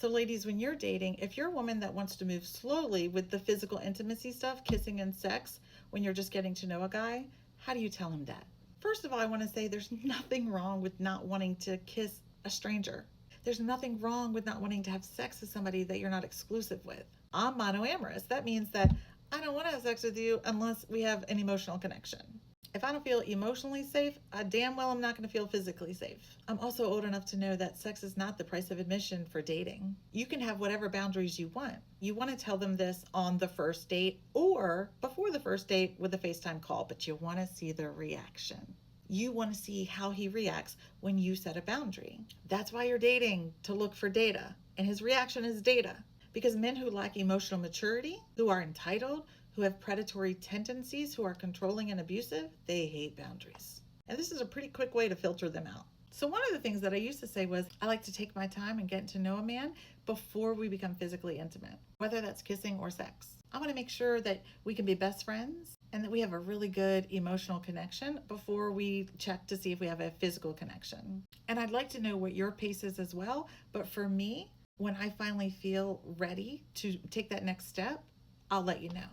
So ladies, when you're dating, if you're a woman that wants to move slowly with the physical intimacy stuff, kissing and sex, when you're just getting to know a guy, how do you tell him that? First of all, I want to say there's nothing wrong with not wanting to kiss a stranger. There's nothing wrong with not wanting to have sex with somebody that you're not exclusive with. I'm monoamorous. That means that I don't want to have sex with you unless we have an emotional connection. If I don't feel emotionally safe, I damn well am not going to feel physically safe. I'm also old enough to know that sex is not the price of admission for dating. You can have whatever boundaries you want. You want to tell them this on the first date or before the first date with a FaceTime call, but you want to see their reaction. You want to see how he reacts when you set a boundary. That's why you're dating, to look for data. And his reaction is data. Because men who lack emotional maturity, who are entitled, who have predatory tendencies, who are controlling and abusive, they hate boundaries. And this is a pretty quick way to filter them out. So one of the things that I used to say was, I like to take my time and get to know a man before we become physically intimate, whether that's kissing or sex. I want to make sure that we can be best friends and that we have a really good emotional connection before we check to see if we have a physical connection. And I'd like to know what your pace is as well. But for me, when I finally feel ready to take that next step, I'll let you know,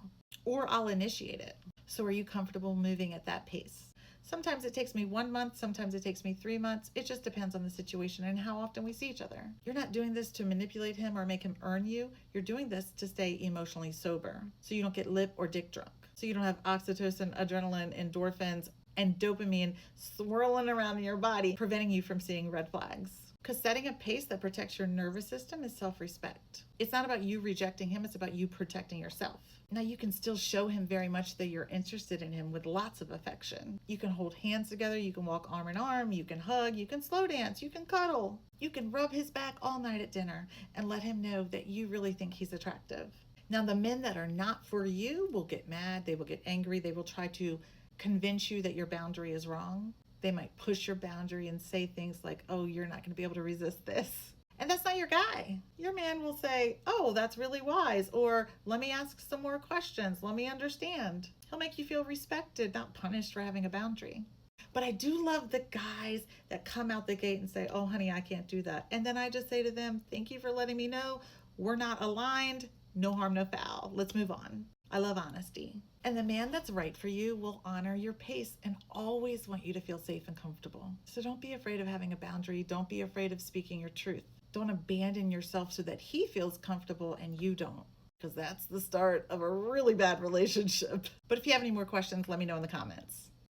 or I'll initiate it. So are you comfortable moving at that pace? Sometimes it takes me 1 month, sometimes it takes me 3 months. It just depends on the situation and how often we see each other. You're not doing this to manipulate him or make him earn you. You're doing this to stay emotionally sober so you don't get lip or dick drunk. So you don't have oxytocin, adrenaline, endorphins, and dopamine swirling around in your body, preventing you from seeing red flags. Because setting a pace that protects your nervous system is self-respect. It's not about you rejecting him, it's about you protecting yourself. Now you can still show him very much that you're interested in him with lots of affection. You can hold hands together, you can walk arm in arm, you can hug, you can slow dance, you can cuddle. You can rub his back all night at dinner and let him know that you really think he's attractive. Now the men that are not for you will get mad, they will get angry, they will try to convince you that your boundary is wrong. They might push your boundary and say things like, oh, you're not going to be able to resist this. And that's not your guy. Your man will say, oh, that's really wise. Or let me ask some more questions. Let me understand. He'll make you feel respected, not punished for having a boundary. But I do love the guys that come out the gate and say, oh, honey, I can't do that. And then I just say to them, thank you for letting me know. We're not aligned. No harm, no foul. Let's move on. I love honesty. And the man that's right for you will honor your pace and always want you to feel safe and comfortable. So don't be afraid of having a boundary. Don't be afraid of speaking your truth. Don't abandon yourself so that he feels comfortable and you don't, because that's the start of a really bad relationship. But if you have any more questions, let me know in the comments.